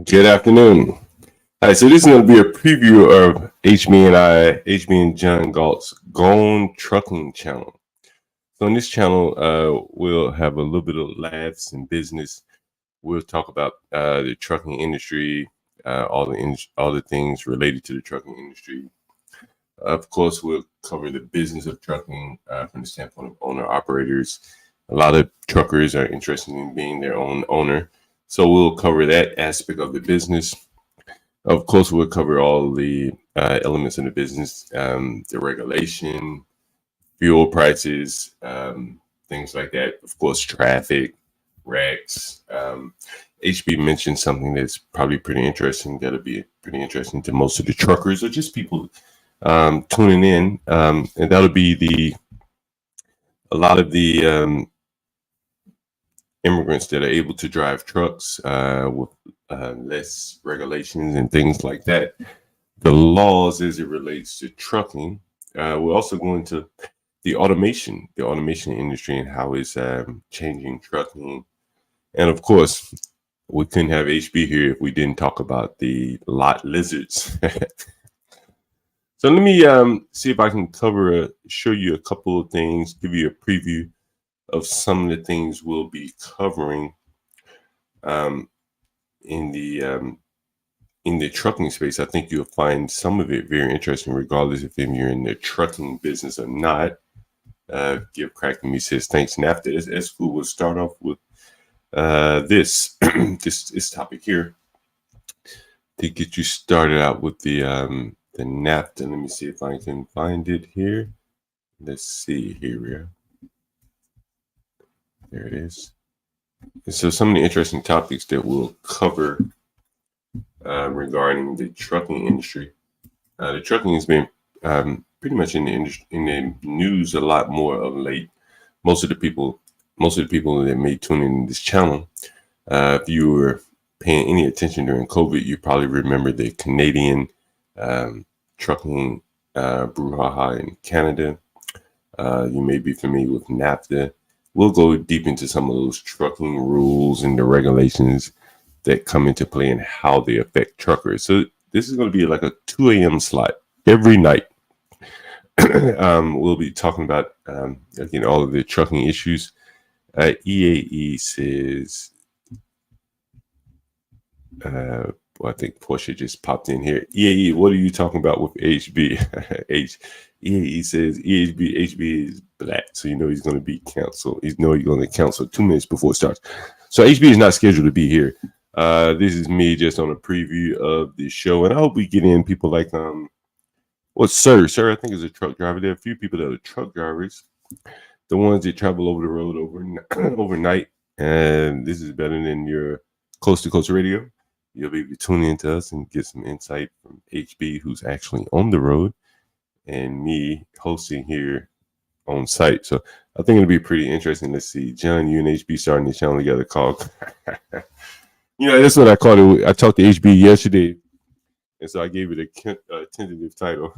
Good afternoon. All right, so this is going to be a preview of HB and John Galt's Gone Trucking channel. So on this channel, we'll have a little bit of laughs and business. We'll talk about the trucking industry, all the things related to the trucking industry. Of course, we'll cover the business of trucking from the standpoint of owner operators. A lot of truckers are interested in being their own owner. So we'll cover that aspect of the business. Of course, we'll cover all the elements of the business, the regulation, fuel prices, things like that. Of course, traffic, wrecks. HB mentioned something that's probably pretty interesting. That'll be pretty interesting to most of the truckers or just people tuning in. And that'll be a lot of the immigrants that are able to drive trucks with less regulations and things like that. The laws as it relates to trucking. We're also going to the automation industry and how it's changing trucking. And of course, we couldn't have HB here if we didn't talk about the lot lizards. So let me see if I can show you a couple of things, give you a preview of some of the things we'll be covering in the trucking space. I think you'll find some of it very interesting, regardless if you're in the trucking business or not. Give Cracking Me says thanks. And after this, cool. We'll start off with this this topic here to get you started out with the NAFTA. Let me see if I can find it here. Let's see. Here we are. There it is. And so some of the interesting topics that we'll cover regarding the trucking industry. The trucking has been pretty much in the news a lot more of late. Most of the people that may tune in this channel, if you were paying any attention during COVID, you probably remember the Canadian trucking brouhaha in Canada. You may be familiar with NAFTA. We'll go deep into some of those trucking rules and the regulations that come into play and how they affect truckers. So this is going to be like a 2 a.m. slot every night. We'll be talking about, again, all of the trucking issues. EAE says, I think Portia just popped in here. EAE, what are you talking about with HB? EAE says HB is black, so you know he's going to be canceled. He's going to cancel 2 minutes before it starts. So HB is not scheduled to be here. This is me just on a preview of the show, and I hope we get in people like Sir, I think is a truck driver. There are a few people that are truck drivers, the ones that travel over the road overnight, and this is better than your coast to coast radio. You'll be able to tune into us and get some insight from HB, who's actually on the road, and me hosting here on site. So I think it'll be pretty interesting. Let's see, John, you and HB starting the channel together called. That's what I called it. I talked to HB yesterday, and so I gave it a tentative title.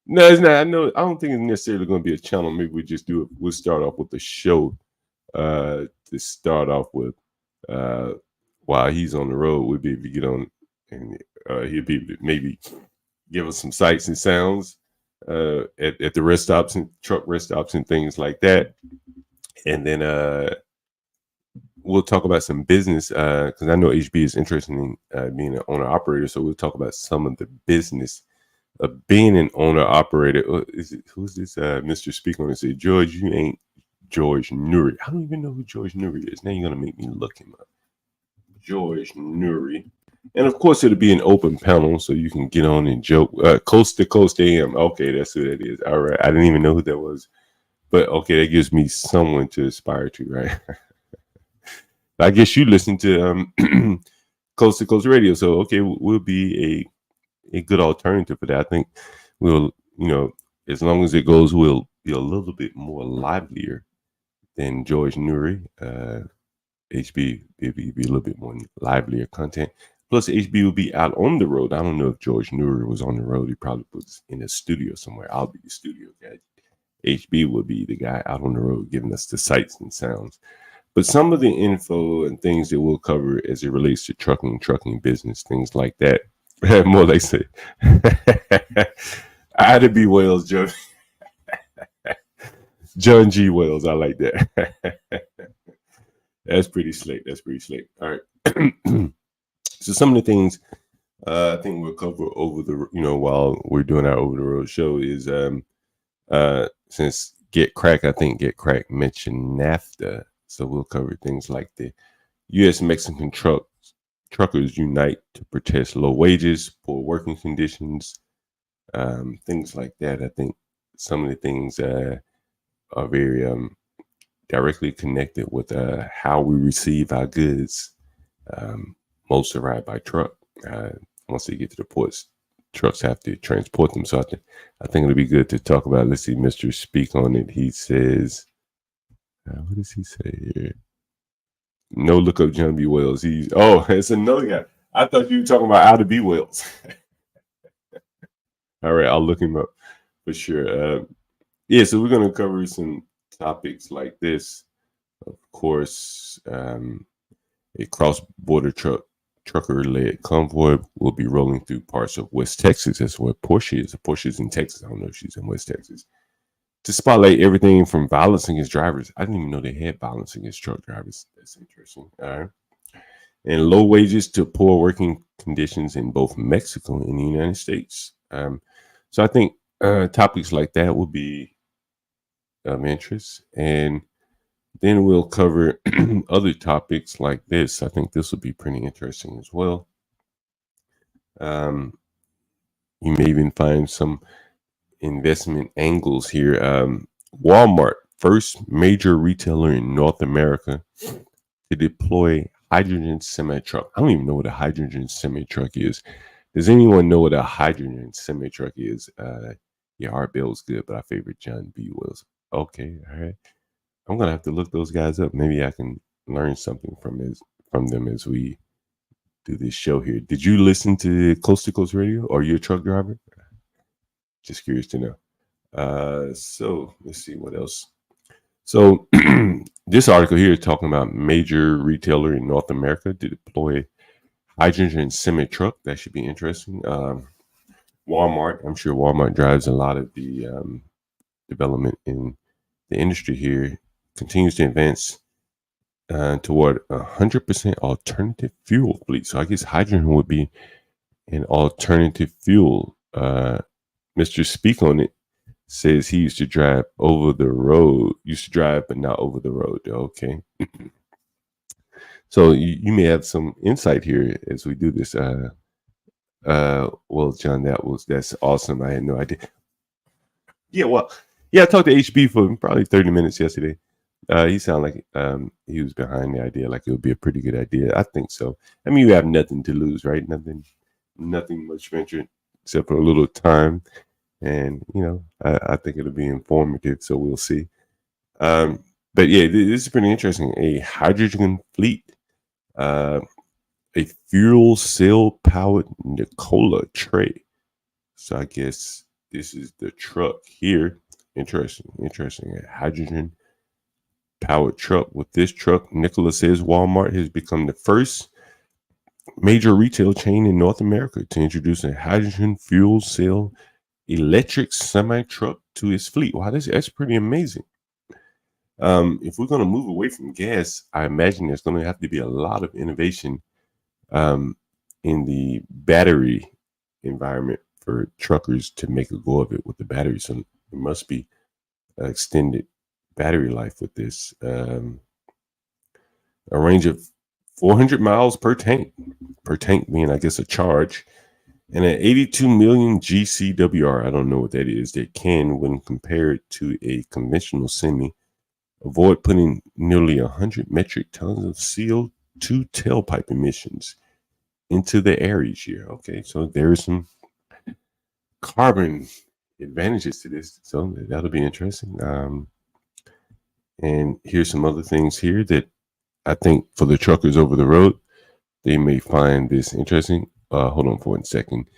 No, it's not. I don't think it's necessarily going to be a channel. Maybe we'll start off with the show to start off with. While he's on the road, we'll be able to get on, and he'll be able to maybe give us some sights and sounds at the rest stops and truck rest stops and things like that. And then we'll talk about some business because I know HB is interested in being an owner operator. So we'll talk about some of the business of being an owner operator. Who's this Mr. Speaker? And say, George, you ain't George Nuri. I don't even know who George Nuri is. Now you're gonna make me look him up. George Nuri. And of course it'll be an open panel so you can get on and joke. Coast to Coast AM. Okay, that's who that is. All right. I didn't even know who that was. But okay, that gives me someone to aspire to, right? I guess you listen to Coast to Coast Radio. So okay, we'll be a good alternative for that. I think we'll, as long as it goes, we'll be a little bit more livelier than George Nuri. HB will be a little bit more livelier content. Plus, HB will be out on the road. I don't know if George Nuri was on the road. He probably was in a studio somewhere. I'll be the studio guy. HB will be the guy out on the road giving us the sights and sounds. But some of the info and things that we'll cover as it relates to trucking business, things like that. More like say, I had to be Wales, John G. Wales. I like that. That's pretty slick. That's pretty slick. All right. So some of the things I think we'll cover over the while we're doing our over the road show is since I think Get Crack mentioned NAFTA, so we'll cover things like the U.S. Mexican truckers unite to protest low wages, poor working conditions, things like that. I think some of the things are very directly connected with how we receive our goods. Most arrive by truck. Once they get to the ports, trucks have to transport them. So I think it'll be good to talk about. Let's see, Mr. Speak on it. He says, what does he say here? No, look up John B. Wales. It's another guy. I thought you were talking about Outer B. Wales. All right, I'll look him up for sure. Yeah, so we're going to cover some topics like this. Of course, a cross-border trucker-led convoy will be rolling through parts of West Texas. That's where Porsche is. Porsche's in Texas. I don't know if she's in West Texas. To spotlight everything from violence against drivers. I didn't even know they had violence against truck drivers. That's interesting. All right. And low wages to poor working conditions in both Mexico and the United States. So I think topics like that will be of interest. And then we'll cover other topics like this. I think this will be pretty interesting as well. You may even find some investment angles here. Walmart, first major retailer in North America to deploy hydrogen semi-truck. I don't even know what a hydrogen semi-truck is. Does anyone know what a hydrogen semi-truck is? Yeah, Art Bell's good, but I favorite John B. Wells. Okay, all right. I'm gonna have to look those guys up. Maybe I can learn something from them as we do this show here. Did you listen to Coast to Coast Radio? Or are you a truck driver? Just curious to know. So let's see what else. So this article here is talking about major retailer in North America to deploy hydrogen semi-truck. That should be interesting. Walmart. I'm sure Walmart drives a lot of the development in the industry here. Continues to advance toward 100% alternative fuel fleet. So I guess hydrogen would be an alternative fuel. Mr. Speak on it says he used to drive over the road. Used to drive, but not over the road. Okay. So you may have some insight here as we do this. Well, John, that's awesome. I had no idea. Yeah, I talked to HB for probably 30 minutes yesterday. He sounded like he was behind the idea, like it would be a pretty good idea. I think so. I mean, you have nothing to lose, right? Nothing much venture except for a little time. And, I think it'll be informative, so we'll see. But yeah, this is pretty interesting. A hydrogen fleet, a fuel cell powered Nikola tray. So I guess this is the truck here. Interesting. A hydrogen powered truck. With this truck, Nikola says Walmart has become the first major retail chain in North America to introduce a hydrogen fuel cell electric semi-truck to its fleet. Wow, that's pretty amazing. If we're going to move away from gas, I imagine there's going to have to be a lot of innovation in the battery environment for truckers to make a go of it with the battery. So there must be extended battery life with this. A range of 400 miles per tank being, I guess, a charge, and an 82 million GCWR. I don't know what that is. That can, when compared to a conventional semi, avoid putting nearly 100 metric tons of CO2 tailpipe emissions into the air each year. Okay, so there is some carbon advantages to this, so that'll be interesting. And here's some other things here that I think for the truckers over the road, they may find this interesting. Hold on for 1 second.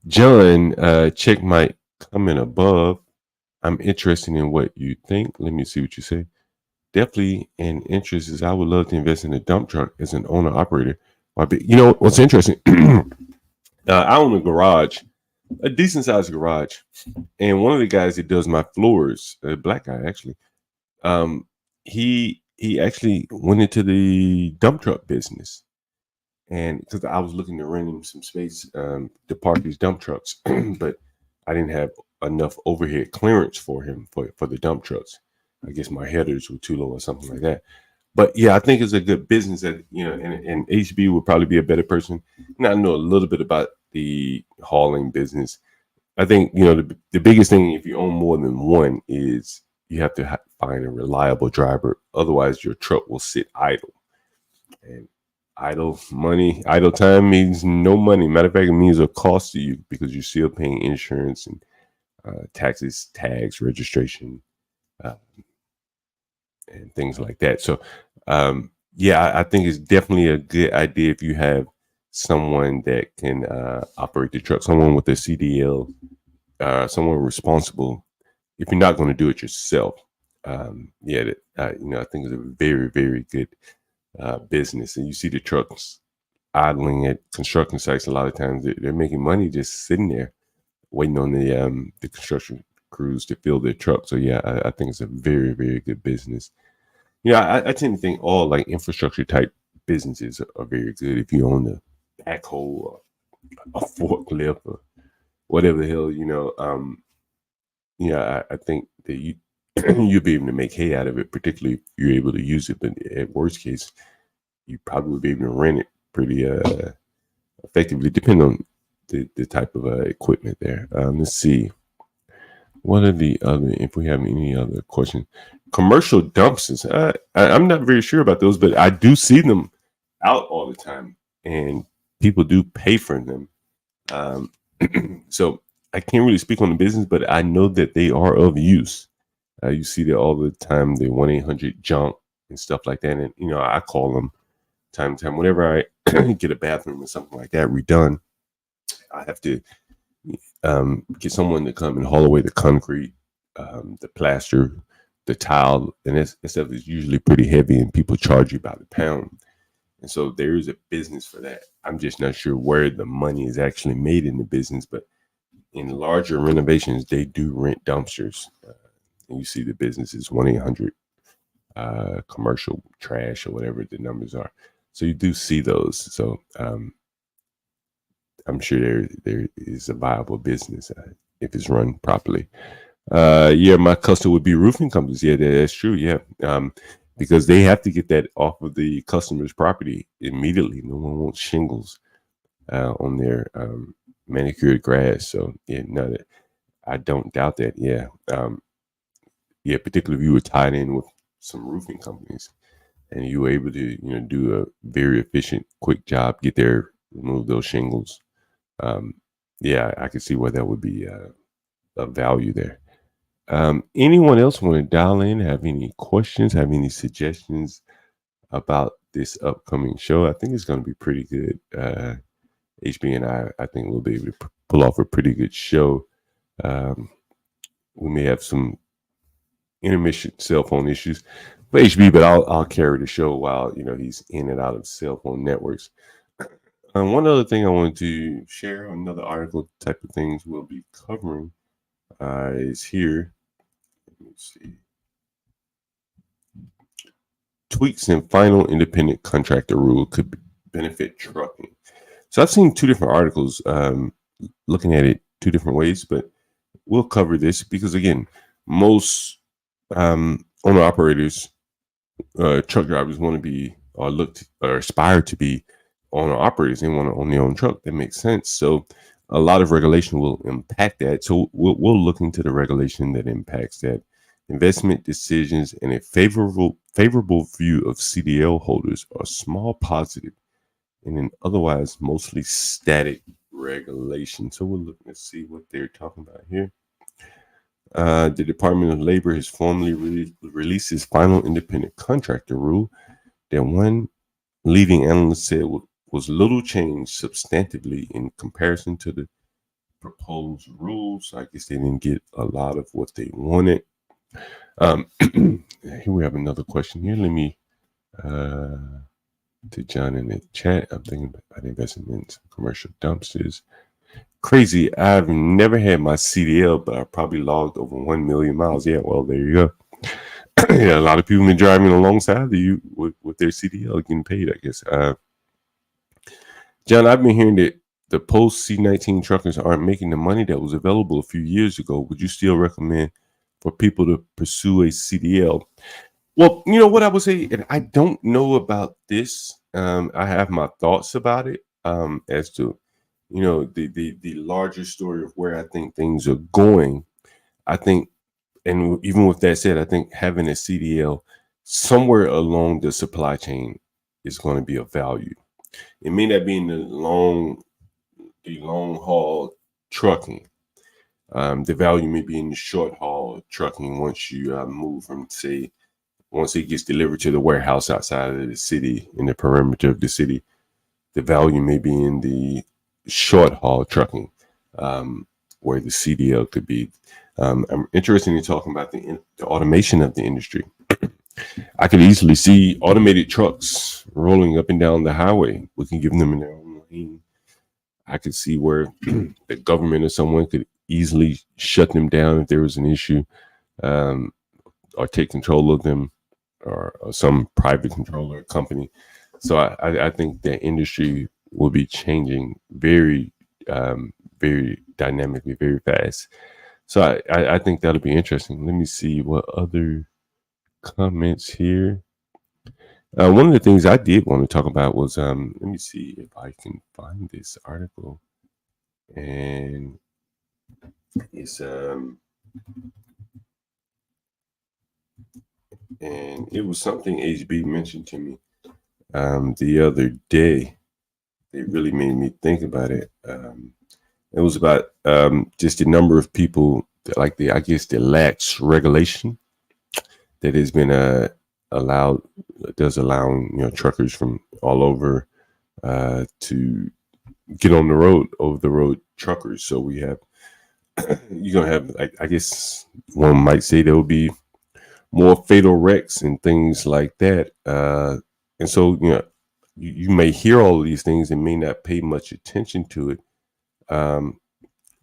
John, check my comment above. I'm interested in what you think. Let me see what you say. definitely an interest is I would love to invest in a dump truck as an owner operator. You know what's interesting? I own a garage, a decent sized garage, and one of the guys that does my floors, a black guy actually, um, he actually went into the dump truck business, and because I was looking to rent him some space to park these dump trucks, but I didn't have enough overhead clearance for him for the dump trucks. I guess my headers were too low or something like that. But yeah, I think it's a good business that and HB would probably be a better person. And I know a little bit about the hauling business. I think the biggest thing if you own more than one is you have to find a reliable driver. Otherwise, your truck will sit idle. And idle time means no money. Matter of fact, it means a cost to you because you're still paying insurance and taxes, tags, registration, uh, and things like that. So, yeah, I think it's definitely a good idea if you have someone that can operate the truck, someone with a CDL, someone responsible. If you're not going to do it yourself, yeah, I think it's a very, very good business. And you see the trucks idling at construction sites. A lot of times they're making money just sitting there waiting on the construction crews to fill their truck. So yeah, I think it's a very, very good business. I tend to think all like infrastructure type businesses are very good. If you own a backhoe or a forklift or whatever the hell, I think that you'll be able to make hay out of it, particularly if you're able to use it. But at worst case, you probably would be able to rent it pretty effectively, depending on the type of equipment there. Let's see. What are the other, if we have any other questions? Commercial dumpsters. I'm not very sure about those, but I do see them out all the time, and people do pay for them. Um, so I can't really speak on the business, but I know that they are of use. You see that all the time, the 1-800-JUNK and stuff like that. And, I call them time to time. Whenever I get a bathroom or something like that redone, I have to get someone to come and haul away the concrete, the plaster, the tile, and that stuff is usually pretty heavy, and people charge you by the pound. And so there is a business for that. I'm just not sure where the money is actually made in the business, but in larger renovations, they do rent dumpsters. And you see the businesses 1-800 commercial trash or whatever the numbers are. So you do see those. So I'm sure there is a viable business if it's run properly. Yeah, my customer would be roofing companies. Yeah, that's true. Yeah, because they have to get that off of the customer's property immediately. No one wants shingles on their manicured grass. So yeah, no, I don't doubt that. Yeah, yeah, particularly if you were tied in with some roofing companies and you were able to, do a very efficient, quick job, get there, remove those shingles. Yeah, I could see where that would be a value there. Anyone else want to dial in, have any questions, have any suggestions about this upcoming show? I think it's going to be pretty good. HB and I think we'll be able to pull off a pretty good show. We may have some intermission cell phone issues for HB, but I'll carry the show while he's in and out of cell phone networks. One other thing I wanted to share, another article type of things we'll be covering is here. Let me see. Tweaks in final independent contractor rule could benefit trucking. So I've seen two different articles looking at it two different ways, but we'll cover this because, again, most owner operators, truck drivers want to be or aspire to be owner operators. They want to own their own truck. That makes sense. So a lot of regulation will impact that. So we'll look into the regulation that impacts that. Investment decisions and a favorable view of CDL holders are small positive in an otherwise mostly static regulation. So we're looking to see what they're talking about here. The Department of Labor has formally released its final independent contractor rule that one leading analyst said was little changed substantively in comparison to the proposed rules. I guess they didn't get a lot of what they wanted. Here we have another question here. Let me to John in the chat. I'm thinking about investments in commercial dumpsters. Crazy. I've never had my CDL, but I probably logged over 1 million miles. Yeah, well, there you go. Yeah, a lot of people been driving alongside of you with their CDL getting paid, I guess. John, I've been hearing that the post C19 truckers aren't making the money that was available a few years ago. Would you still recommend for people to pursue a CDL? Well, you know what I would say, and I don't know about this. I have my thoughts about it as to, the larger story of where I think things are going. I think, and even with that said, I think having a CDL somewhere along the supply chain is going to be of value. It may not be in the long haul trucking. The value may be in the short haul trucking once you move from, say, once it gets delivered to the warehouse outside of the city, in the perimeter of the city. The value may be in the short haul trucking, where the CDL could be. I'm interested in talking about the automation of the industry. I could easily see automated trucks rolling up and down the highway. We can give them in their own lane. I could see where the government or someone could easily shut them down if there was an issue, um, or take control of them, or some private controller company. So I think that industry will be changing very dynamically, very fast. So I think that'll be interesting. Let me see what other comments here. One of the things I did want to talk about was let me see if I can find this article, and it's and it was something HB mentioned to me the other day. It really made me think about it. It was about just the number of people that, like, I guess the lax regulation that has been allowed, does allow, truckers from all over to get on the road, over the road truckers. So we have you're gonna have, like, I guess one might say there will be more fatal wrecks and things like that. And so, you may hear all of these things and may not pay much attention to it. Um,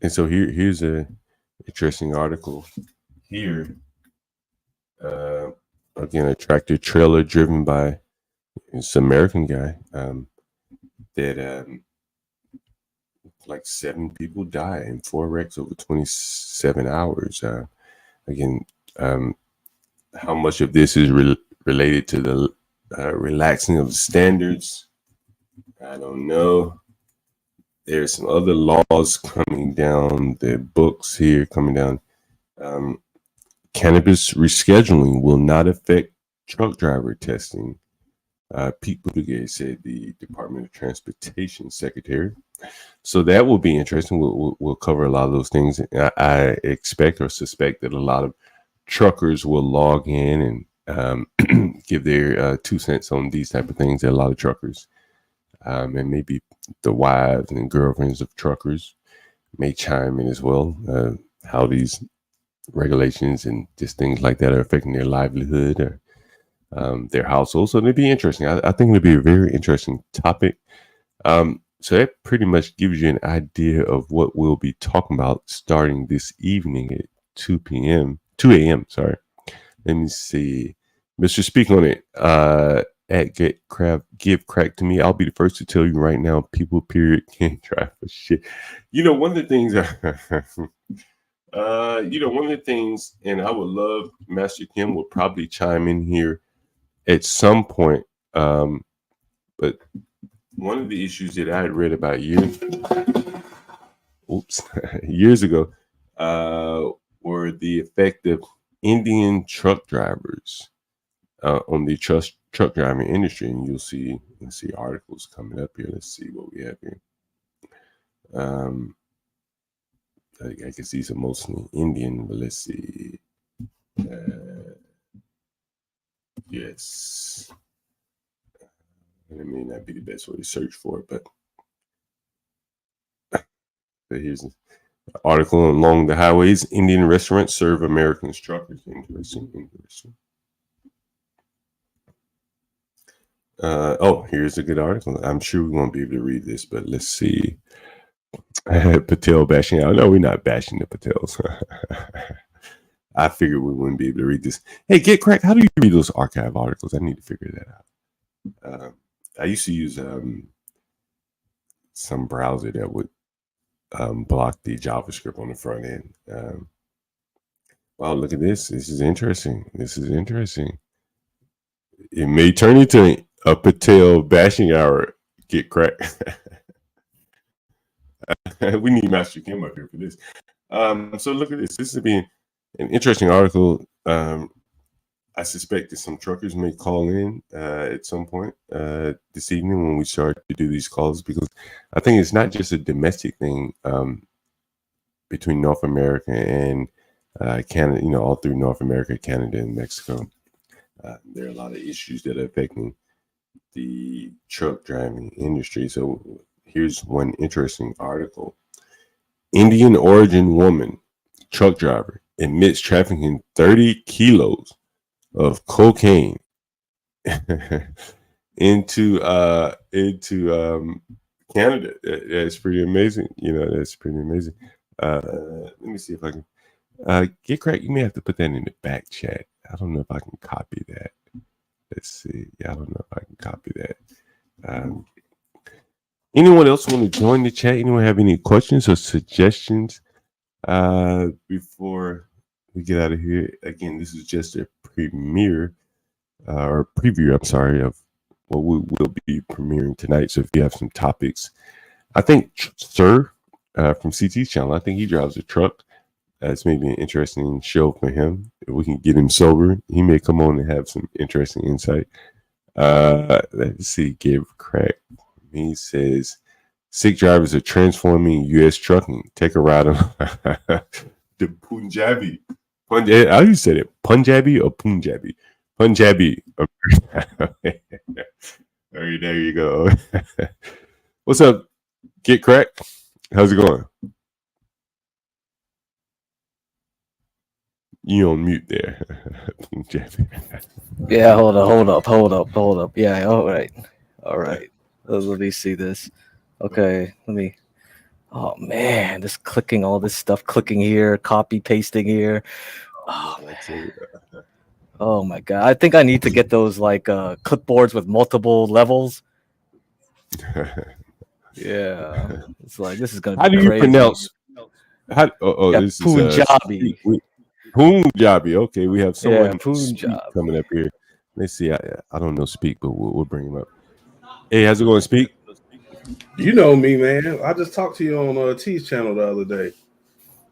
and so here's a interesting article here. Uh, Again, a tractor trailer driven by this American guy, that like 7 people die in 4 wrecks over 27 hours. Again, um, how much of this is related to the relaxing of standards? I don't know. There's some other laws coming down the books here, coming down. Um, Cannabis rescheduling will not affect truck driver testing. Pete Buttigieg said, the Department of Transportation secretary. So that will be interesting. We'll cover a lot of those things. I expect or suspect that a lot of truckers will log in and give their 2 cents on these type of things. There are a lot of truckers, and maybe the wives and girlfriends of truckers may chime in as well. How these regulations and just things like that are affecting their livelihood or their household. So it'd be interesting. I think it'd be a very interesting topic. So that pretty much gives you an idea of what we'll be talking about starting this evening at 2 a.m. Sorry. Let me see. Mr. Speak on it. At Give Crack to Me. I'll be the first to tell you right now, people, period, can't drive for shit. One of the things, one of the things, and I would love, Master Kim will probably chime in here at some point. But one of the issues that I had read about years ago, were the effect of Indian truck drivers on the truck driving industry. And let's see articles coming up here. Let's see what we have here. I guess these are mostly Indian, but let's see. Yes. And it may not be the best way to search for it, but here's Article along the highways, Indian restaurants serve Americans truckers. Interesting. Here's a good article. I'm sure we won't be able to read this, but let's see. Patel bashing out. No, we're not bashing the Patels. I figured we wouldn't be able to read this. Hey, get cracked. How do you read those archive articles? I need to figure that out. I used to use some browser that would block the JavaScript on the front end. Wow, look at this. This is interesting. It may turn into a Patel bashing hour. Get cracked. We need Master Kim up here for this. So look at this. This is being an interesting article. I suspect that some truckers may call in at some point this evening when we start to do these calls, because I think it's not just a domestic thing between North America and Canada, all through North America, Canada, and Mexico. There are a lot of issues that are affecting the truck driving industry. So here's one interesting article. Indian origin woman, truck driver, admits trafficking 30 kilos of cocaine into Canada. That's pretty amazing. That's pretty amazing. Let me see if I can get crack. You may have to put that in the back chat. I don't know if I can copy that. Let's see. Yeah, I don't know if I can copy that. Anyone else want to join the chat? Anyone have any questions or suggestions before we get out of here? Again, this is just a premiere or preview, I'm sorry, of what we will be premiering tonight. So if you have some topics, I think Sir from CT's channel, I think he drives a truck. It's maybe an interesting show for him. If we can get him sober, he may come on and have some interesting insight. Let's see, give crack. He says, sick drivers are transforming U.S. trucking. Take a ride on the Punjabi. How do you say it? Punjabi or Punjabi? Punjabi. There you go. What's up? Get crack. How's it going? You on mute there. Yeah, hold up. Yeah, all right. Let me see this. Okay, oh man, just clicking all this stuff, clicking here, copy pasting here. Oh my god, I think I need to get those clipboards with multiple levels. Yeah, it's like this is gonna be crazy. How do you pronounce? This Punjabi. Is Punjabi. Okay, we have someone coming up here. Let's see. I don't know speak, but we'll bring him up. Hey, how's it going, Speak? You know me, man. I just talked to you on T's channel the other day.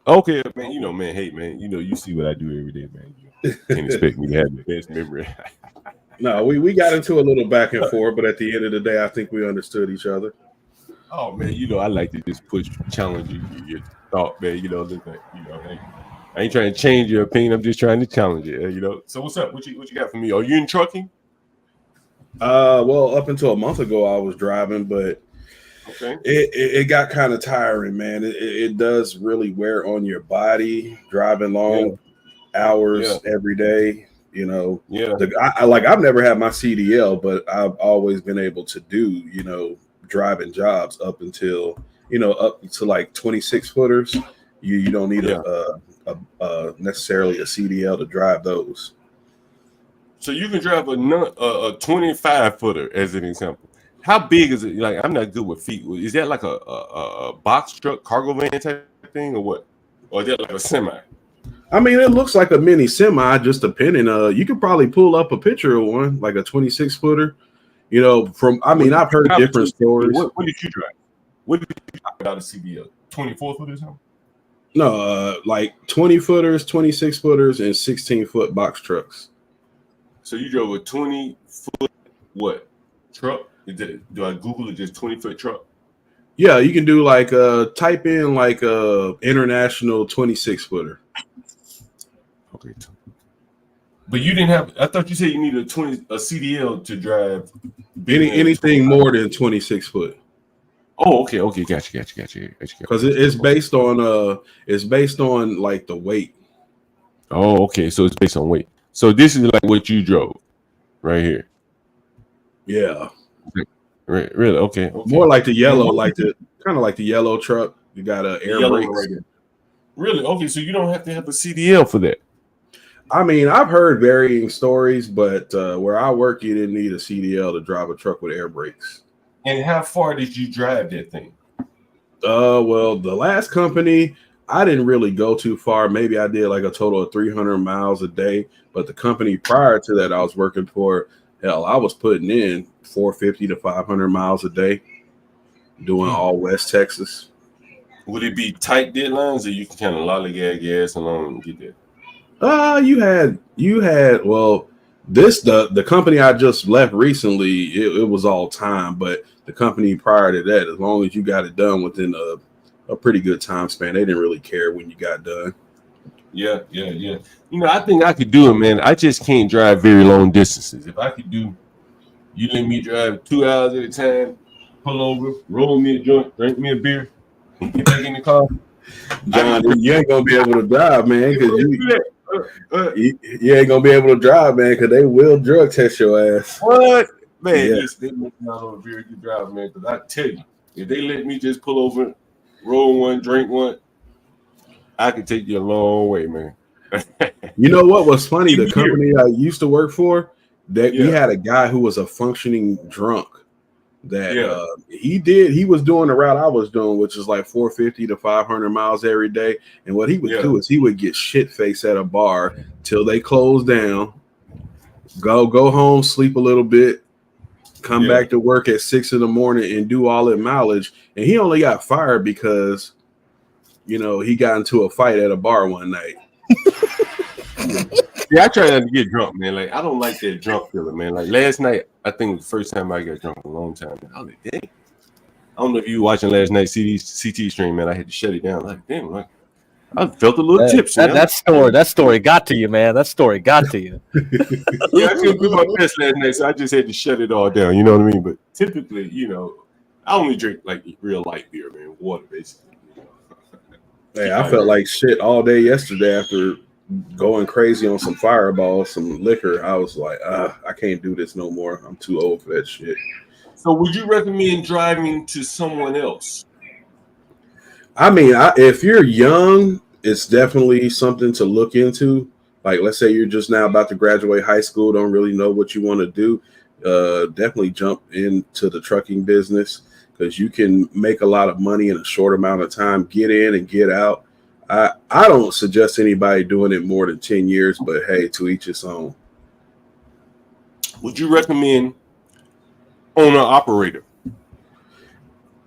Okay, man. Man. Hey, man. You see what I do every day, man. You can't expect me to have the best memory. No, we got into a little back and forth, but at the end of the day, I think we understood each other. Oh man, I like to just challenge your thought, man. Listen, hey, I ain't trying to change your opinion. I'm just trying to challenge it. So what's up? What you got for me? Are you in trucking? Well, up until a month ago, I was driving, but okay, it got kind of tiring, man. It does really wear on your body, driving long hours every day. I've never had my CDL, but I've always been able to do, driving jobs up until, up to like 26 footers. You don't need necessarily a CDL to drive those. So you can drive a 25 footer as an example. How big is it? Like, I'm not good with feet. Is that like a box truck, cargo van type thing, or what? Or is that like a semi? I mean, it looks like a mini semi, just depending. You could probably pull up a picture of one, like a 26 footer. I've heard different stories. What did you drive? What did you drive without a CDL? 24 footers? No, like 20 footers, 26 footers, and 16-foot box trucks. So you drove a 20-foot what truck? Do I Google it? Just 20-foot truck? Yeah, you can do type in a international 26-footer. Okay. But you didn't have. I thought you said you needed a CDL to drive anything more than 26 foot. Oh, okay, gotcha. Because it's based on like the weight. Oh, okay, so it's based on weight. So this is like what you drove, right here. Yeah. Right, really? Okay. More like the yellow, kind of like the yellow truck. You got air brakes. Right here. Really? Okay, so you don't have to have a CDL for that. I mean, I've heard varying stories, but where I work, you didn't need a CDL to drive a truck with air brakes. And how far did you drive that thing? Well, the last company, I didn't really go too far. Maybe I did like a total of 300 miles a day. But the company prior to that I was working for, hell, I was putting in 450 to 500 miles a day, doing all West Texas. Would it be tight deadlines, or you can kind of lollygag gas along and get there? You had well, the company I just left recently, it was all time, but the company prior to that, as long as you got it done within a pretty good time span, they didn't really care when you got done. Yeah. You know, I think I could do it, man. I just can't drive very long distances. If I could do, you let me drive 2 hours at a time, pull over, roll me a joint, drink me a beer, and get back in the car. John, you ain't gonna be able to drive, man, because you ain't gonna be able to drive, man, because they will drug test your ass. What? Man, yes, they make me not a very good driver, man, because I tell you, if they let me just pull over, roll one, drink one, I could take you a long way, man. You know what was funny? The company I used to work for, that we had a guy who was a functioning drunk. That he was doing the route I was doing, which is like 450 to 500 miles every day. And what he would do is he would get shit faced at a bar till they closed down, go home, sleep a little bit, come back to work at 6 a.m. and do all that mileage. And he only got fired because, you know, he got into a fight at a bar one night. Yeah, I try not to get drunk, man. Like, I don't like that drunk feeling, man. Like last night, I think it was the first time I got drunk in a long time. I was like, dang. I don't know if you were watching last night's CT stream, man. I had to shut it down. Like, damn, like, I felt a little tipsy. That story got to you, man. That story got to you. Yeah, I couldn't do my best last night, so I just had to shut it all down. You know what I mean? But typically, you know, I only drink like real light beer, man. Water, basically. You know? Hey, I felt like shit all day yesterday after going crazy on some Fireball, some liquor. I was like, I can't do this no more. I'm too old for that shit. So would you recommend driving to someone else? I mean, if you're young, it's definitely something to look into. Like, let's say you're just now about to graduate high school, don't really know what you want to do. Definitely jump into the trucking business because you can make a lot of money in a short amount of time, get in and get out. I don't suggest anybody doing it more than 10 years, but hey, to each his own. Would you recommend owner operator?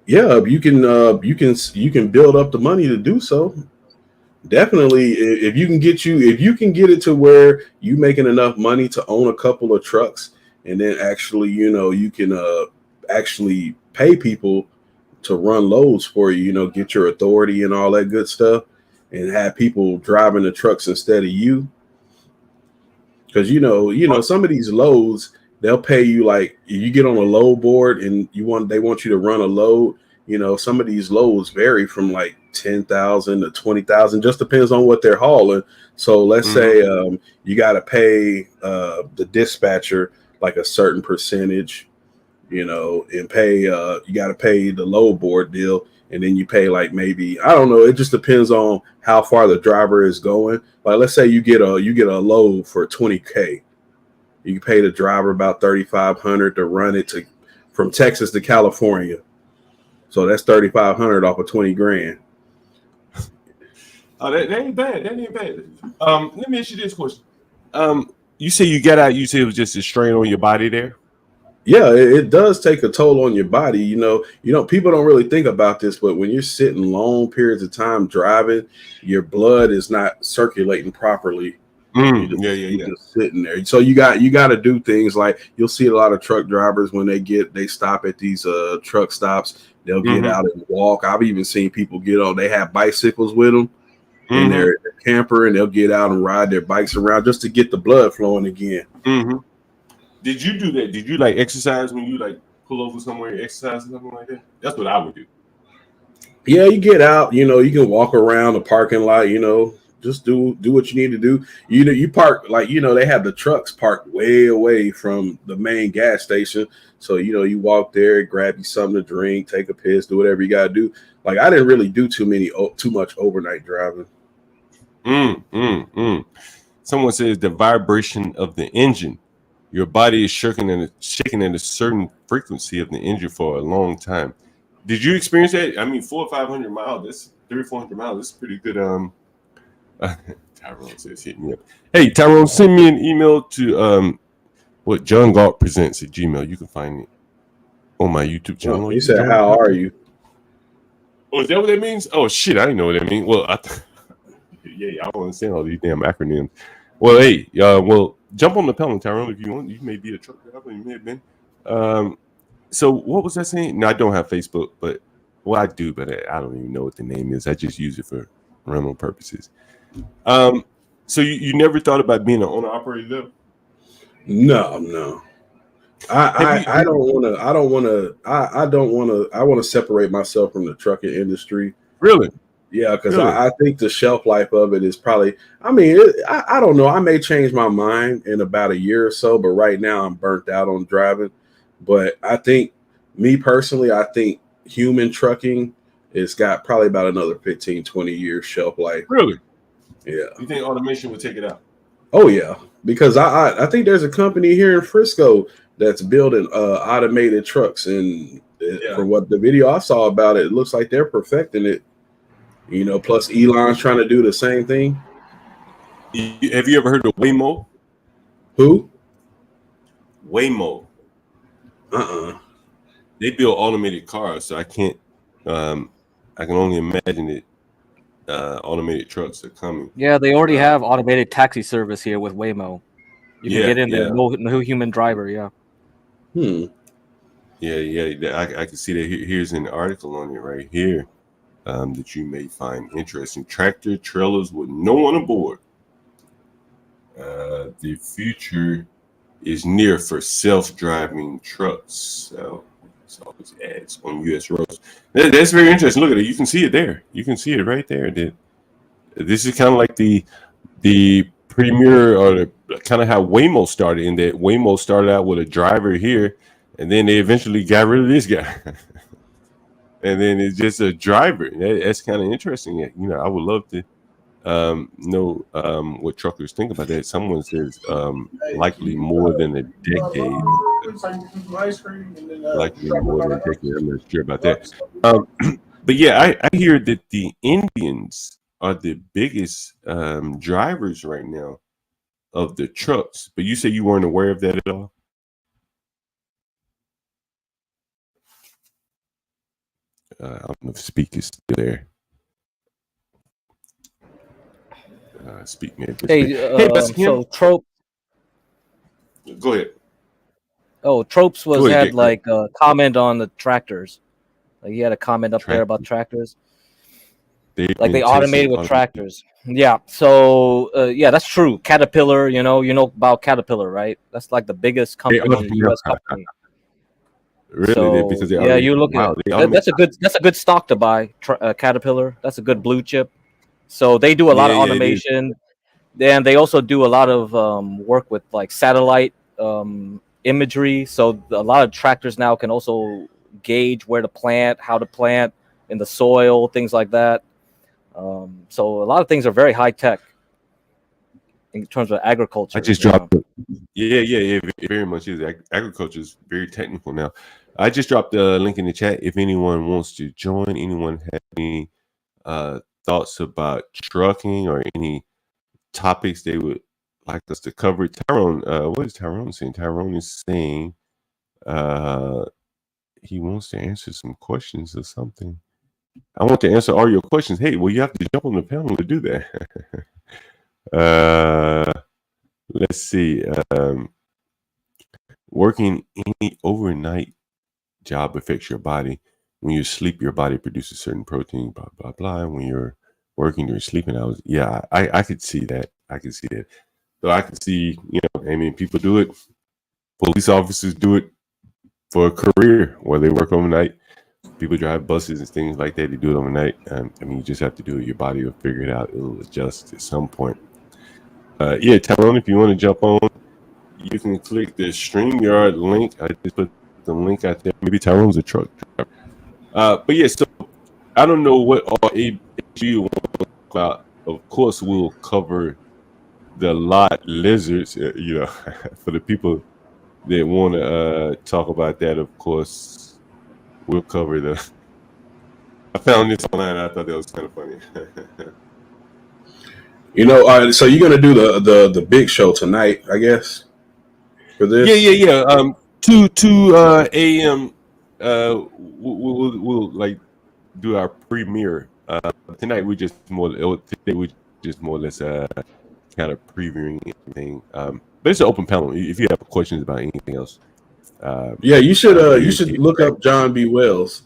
Yeah, you can build up the money to do so. Definitely, if you can get it to where you making enough money to own a couple of trucks, and then actually, you know, you can actually pay people to run loads for you, you know, get your authority and all that good stuff, and have people driving the trucks instead of you. Because you know some of these loads, they'll pay you like if you get on a load board and they want you to run a load. You know, some of these loads vary from like 10,000 to 20,000, just depends on what they're hauling. So let's say you got to pay the dispatcher like a certain percentage, you know, and pay you got to pay the load board deal, and then you pay like maybe, I don't know, it just depends on how far the driver is going. Like let's say you get a load for $20K, you can pay the driver about $3,500 to run it from Texas to California. So that's $3,500 off of $20,000. Oh, that ain't bad. That ain't bad. Let me ask you this question. You say you got out. You say it was just a strain on your body there. Yeah, it does take a toll on your body. You know, people don't really think about this, but when you're sitting long periods of time driving, your blood is not circulating properly. You're just sitting there. So you got to do things like, you'll see a lot of truck drivers when they stop at these truck stops. They'll get out and walk. I've even seen people they have bicycles with them in their camper, and they'll get out and ride their bikes around just to get the blood flowing again. Did you do that? Did you like exercise when you like pull over somewhere, exercise or something like that? That's what I would do. Yeah, you get out, you know, you can walk around the parking lot, you know, just do what you need to do. You know, you park like, you know, they have the trucks parked way away from the main gas station. So, you know, you walk there, grab you something to drink, take a piss, do whatever you gotta do. Like I didn't really do too much overnight driving. Someone says the vibration of the engine. Your body is shaking at a certain frequency of the engine for a long time. Did you experience that? I mean, 400 or 500 miles. That's 300 or 400 miles. That's pretty good. Tyrone says hit me up. Hey, Tyrone, send me an email to what John Galt presents at Gmail. You can find it on my YouTube channel. Oh, he said, "How are you?" Oh, is that what that means? Oh shit, I didn't know what that means. Well, yeah, I don't understand all these damn acronyms. Well, hey, well, jump on the panel, Tyrone, if you want. You may be a truck driver. You may have been. So what was that saying? No, I don't have Facebook, but well, I do, but I don't even know what the name is. I just use it for rental purposes. So you never thought about being an owner operator though? No. I want to separate myself from the trucking industry. Really? Yeah, because I think the shelf life of it is probably, I mean, I don't know. I may change my mind in about a year or so, but right now I'm burnt out on driving. But I think, me personally, I think human trucking has got probably about another 15, 20 years shelf life. Really? Yeah. You think automation would take it out? Oh, yeah. Because I think there's a company here in Frisco that's building automated trucks. And from what the video I saw about it, it looks like they're perfecting it. You know, plus Elon's trying to do the same thing. Have you ever heard of Waymo? Who? Waymo. They build automated cars, so I can't. I can only imagine it. Automated trucks are coming. Yeah, they already have automated taxi service here with Waymo. You can get in there, no human driver. Yeah. Yeah. I can see that. Here's an article on it right here. That you may find interesting. Tractor trailers with no one aboard. The future is near for self-driving trucks. So it's always ads on U.S. roads. That's very interesting. Look at it. You can see it there. You can see it right there. This is kind of like the premier, or kind of how Waymo started. In that Waymo started out with a driver here, and then they eventually got rid of this guy. And then it's just a driver. That's kind of interesting. You know, I would love to know what truckers think about that. Someone says likely more than a decade. Likely more than a decade. I'm not sure about that. But yeah, I hear that the Indians are the biggest drivers right now of the trucks. But you say you weren't aware of that at all? I don't know if Speak is still there. Speak, man. So Trope. Go ahead. Oh, Tropes had like a comment on the tractors. Like he had a comment up there about tractors. They automated with tractors. Yeah. So that's true. Caterpillar. You know about Caterpillar, right? That's like the biggest company, U.S. company. Really? So, because you look at that's a good stock to buy. Caterpillar. That's a good blue chip. So they do a lot of automation. Then they also do a lot of work with like satellite imagery. So a lot of tractors now can also gauge where to plant, how to plant in the soil, things like that. So a lot of things are very high tech in terms of agriculture. I just dropped it. Yeah, it very much is. Agriculture is very technical now. I just dropped the link in the chat. If anyone wants to join, anyone have any thoughts about trucking or any topics they would like us to cover. Tyrone, what is Tyrone saying? Tyrone is saying he wants to answer some questions or something. I want to answer all your questions. Hey, well, you have to jump on the panel to do that. Let's see. Working any overnight job affects your body. When you sleep, your body produces certain protein, blah, blah, blah. When you're working during sleeping hours, yeah, I could see that. So I can see, I mean, people do it. Police officers do it. for a career, where they work overnight. People drive buses and things like that. They do it overnight. I mean, you just have to do it. Your body will figure it out. It'll adjust at some point. Yeah, Tyrone, if you want to jump on, you can click the StreamYard link. I just put the link out there. Maybe Tyrone's a truck driver. But yeah, so I don't know what all you want to talk about. Of course, we'll cover the lot lizards, for the people that want to talk about that. Of course, we'll cover the. I found this online. I thought that was kind of funny. All right, so you're gonna do the big show tonight, I guess, for this. Yeah. 2 a.m. We'll like do our premiere. Tonight we just more. Today we just more or less kind of previewing everything. But it's an open panel. If you have questions about anything else, you should look up John B. Wells,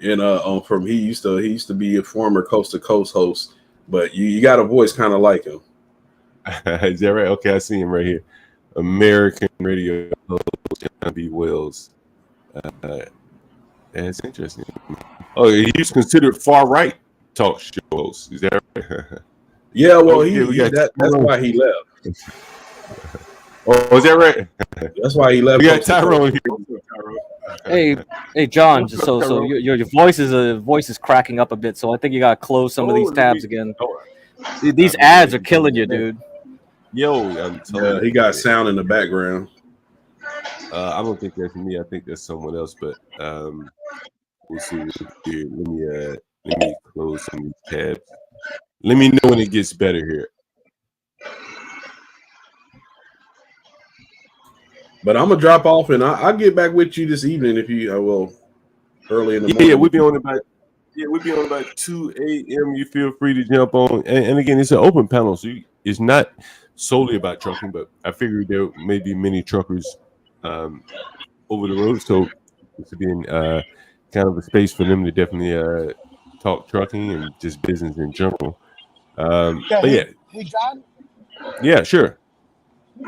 and from he used to be a former Coast to Coast host, but you got a voice kind of like him. Is that right? Okay, I see him right here. American radio host John B. Wells. That's interesting. Oh, he's considered far right talk show host. Is that right? Yeah, well, that's why he left. Oh, is that right? That's why he left. We got Tyrone here. Hey, John. So your voice is cracking up a bit. So I think you gotta close some of these tabs again. These ads are killing you, dude. Yo, he got sound in the background. I don't think that's me. I think that's someone else. But we'll see. Let me close some of these tabs. Let me know when it gets better here. But I'm gonna drop off, and I'll get back with you this evening if you will. Early in the morning. Yeah, we'll be on about 2 a.m. You feel free to jump on, and again, it's an open panel, so it's not solely about trucking. But I figured there may be many truckers over the road, so it's being kind of a space for them to definitely talk trucking and just business in general. Hey, John. Yeah, sure.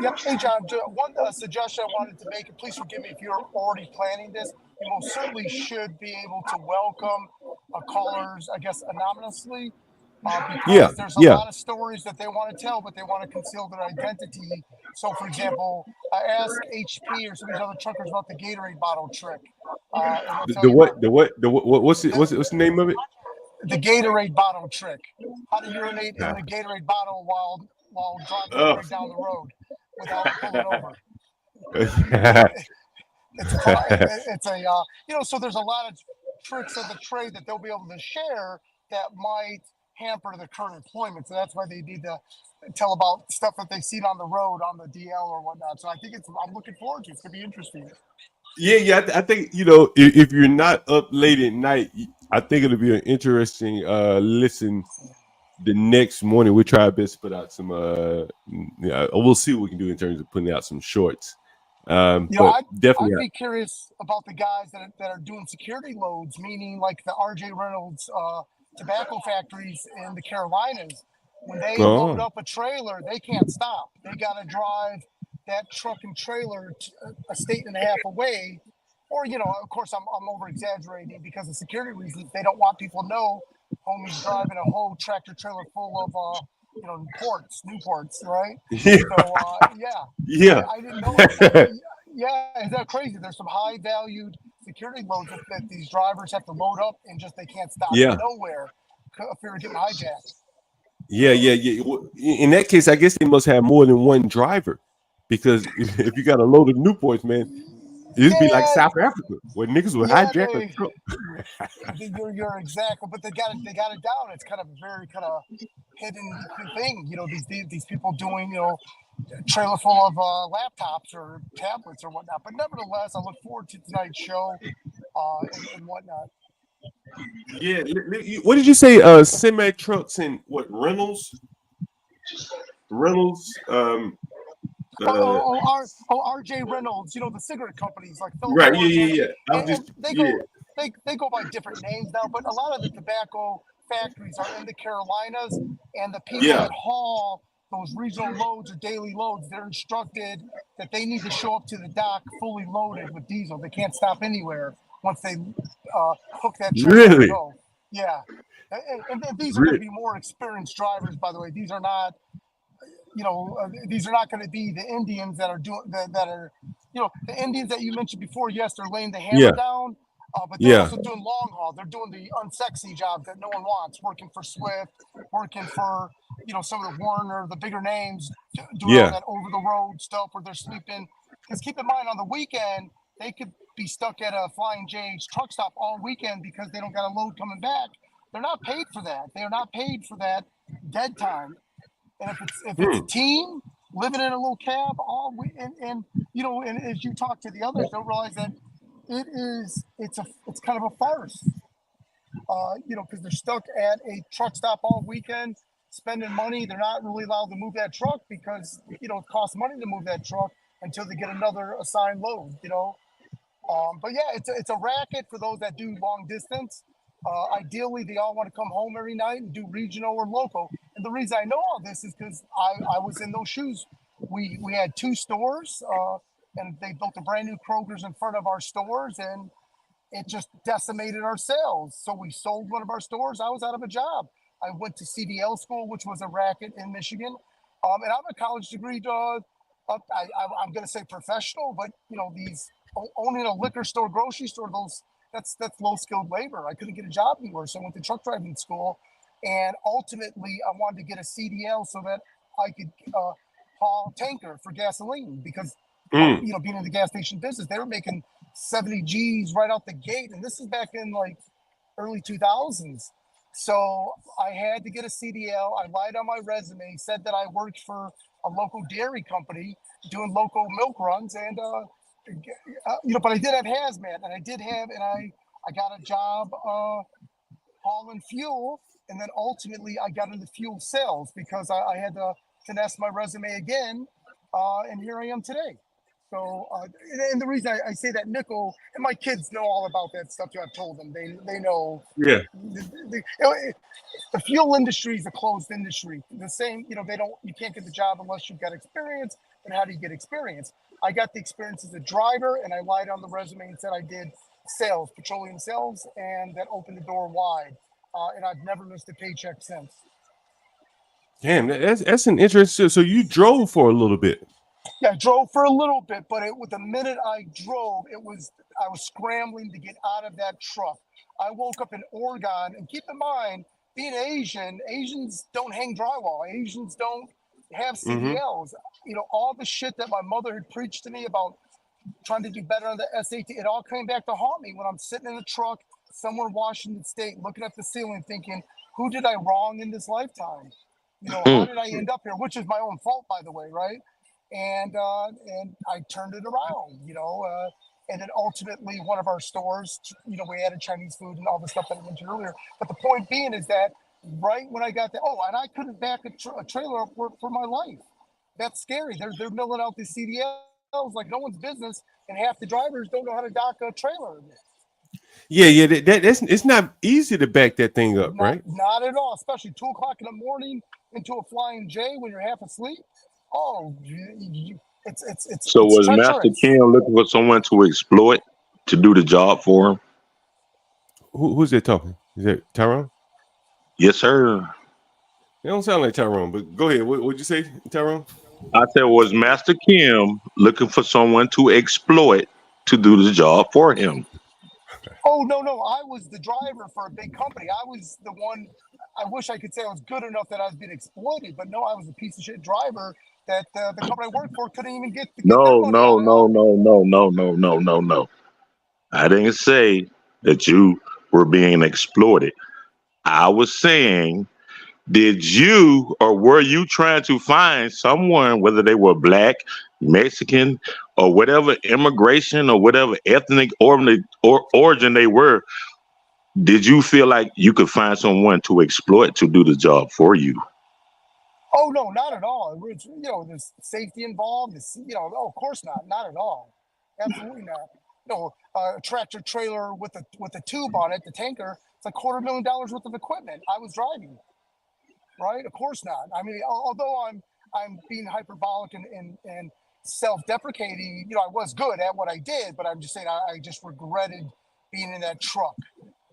Yep. Hey, John. One suggestion I wanted to make, and please forgive me if you're already planning this. You most certainly should be able to welcome callers, I guess, anonymously, because there's a lot of stories that they want to tell, but they want to conceal their identity. So, for example, I ask HP or some of these other truckers about the Gatorade bottle trick. What's the name of it? The Gatorade bottle trick. How to urinate in the Gatorade bottle while driving right down the road without pulling over. So there's a lot of tricks of the trade that they'll be able to share that might hamper the current employment. So that's why they need to tell about stuff that they've seen on the road, on the DL or whatnot. So I think I'm looking forward to it. It's going to be interesting. Yeah. I think, if you're not up late at night, I think it'll be an interesting listen the next morning. We'll try our best to put out some, we'll see what we can do in terms of putting out some shorts. I'd be curious about the guys that are doing security loads, meaning like the RJ Reynolds tobacco factories in the Carolinas. When they load up a trailer, they can't stop. They got to drive that truck and trailer a state and a half away. Or, of course, I'm over exaggerating because of security reasons. They don't want people to know homie's driving a whole tractor trailer full of Newports, right? Yeah. I didn't know that. Yeah, is that crazy? There's some high valued security loads that these drivers have to load up and just they can't stop nowhere if they're getting hijacked. Yeah. In that case, I guess they must have more than one driver, because if you got a load of Newports, man, it'd be like South Africa where niggas would hijack a truck. You're exactly, but they got it down. It's kind of a very kind of hidden thing. These people doing trailer full of laptops or tablets or whatnot. But nevertheless, I look forward to tonight's show and whatnot. Yeah, what did you say? Semi trucks and what Reynolds? RJ Reynolds, the cigarette companies like Philip right, Morris, yeah. They go by different names now, but a lot of the tobacco factories are in the Carolinas, and the people that haul those regional loads or daily loads, they're instructed that they need to show up to the dock fully loaded with diesel. They can't stop anywhere once they hook that trailer and go. Yeah. And these are going to be more experienced drivers, by the way. These are not, these are not going to be the Indians that are doing that are, the Indians that you mentioned before. Yes, they're laying the hammer down, but they're also doing long haul. They're doing the unsexy jobs that no one wants, working for Swift, working for, some of the Warner, the bigger names, doing all that over the road stuff where they're sleeping. Because keep in mind, on the weekend, they could be stuck at a Flying J's truck stop all weekend because they don't got a load coming back. They're not paid for that. They are not paid for that dead time. And if it's a team living in a little cab, and as you talk to the others, they'll realize that it's kind of a farce. Because they're stuck at a truck stop all weekend, spending money. They're not really allowed to move that truck because it costs money to move that truck until they get another assigned load. But yeah, it's a racket for those that do long distance. Ideally, they all want to come home every night and do regional or local. And the reason I know all this is because I was in those shoes. We had 2 stores, and they built a brand new Kroger's in front of our stores, and it just decimated our sales. So we sold one of our stores. I was out of a job. I went to CDL school, which was a racket in Michigan, and I'm a college degree. I'm going to say professional, but these owning a liquor store, grocery store, that's low skilled labor. I couldn't get a job anywhere, so I went to truck driving school, and ultimately I wanted to get a CDL so that I could haul tanker for gasoline because being in the gas station business, they were making 70 G's right out the gate, and this is back in like early 2000s. So I had to get a CDL. I lied on my resume, said that I worked for a local dairy company doing local milk runs, and but I did have hazmat, and I got a job hauling fuel, and then ultimately I got into fuel sales because I had to finesse my resume again, and here I am today. So, and the reason I say that nickel, and my kids know all about that stuff. I've told them they know. Yeah. The fuel industry is a closed industry. The same, you can't get the job unless you've got experience. And how do you get experience? I got the experience as a driver, and I lied on the resume and said I did sales, petroleum sales, and that opened the door wide. And I've never missed a paycheck since. Damn, that's an interesting. So you drove for a little bit. Yeah, I drove for a little bit, but the minute I drove, I was scrambling to get out of that truck. I woke up in Oregon, and keep in mind, being Asians don't hang drywall. Asians don't have CDLs. All the shit that my mother had preached to me about trying to do better on the SAT, it all came back to haunt me when I'm sitting in a truck somewhere in Washington State, looking at the ceiling, thinking, "Who did I wrong in this lifetime? How did I end up here?" Which is my own fault, by the way, right? And I turned it around, and then ultimately one of our stores, we added Chinese food and all the stuff that I mentioned earlier. But the point being is that right when I got there, and I couldn't back a trailer up for my life. That's scary. They're milling out these CDLs like no one's business, and half the drivers don't know how to dock a trailer. Yeah, that's it's not easy to back that thing up, right? Not at all, especially 2 o'clock in the morning into a Flying J when you're half asleep. Oh, it's so was treacherous. Master Kim looking for someone to exploit to do the job for him? Who's that talking? Is that Tyrone? Yes, sir. It don't sound like Tyrone, but go ahead. What'd you say, Tyrone? I said, was Master Kim looking for someone to exploit to do the job for him? Oh, no. I was the driver for a big company. I was the one. I wish I could say I was good enough that I was being exploited, but no, I was a piece of shit driver that the company I worked for couldn't even get their money out. No. I didn't say that you were being exploited. I was saying, did you or were you trying to find someone, whether they were black, Mexican, or whatever immigration or whatever ethnic origin they were? Did you feel like you could find someone to exploit to do the job for you? Oh, no, not at all. There's safety involved. Of course not at all. Absolutely not. A tractor trailer with a tube on it, the tanker, it's like $250,000 worth of equipment. I was driving, right? Of course not. I mean, although I'm being hyperbolic and self-deprecating. You know, I was good at what I did, but I'm just saying I just regretted being in that truck.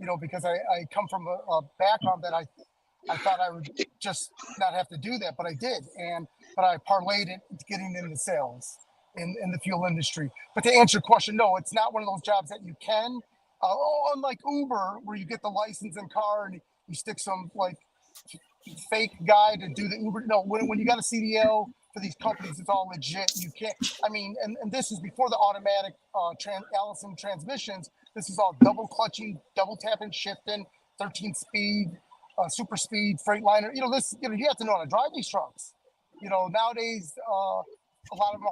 You know, because I come from a background that I thought I would just not have to do that, but I did. But I parlayed it getting into sales in the fuel industry. But to answer your question, no, it's not one of those jobs that you can. Unlike Uber, where you get the license and car and you stick some like fake guy to do the Uber. No, when you got a CDL for these companies, it's all legit. You can't. I mean, and this is before the automatic Allison transmissions. This is all double clutching, double tapping, shifting, 13-speed, super speed, Freightliner. You know, you have to know how to drive these trucks. You know, nowadays a lot of them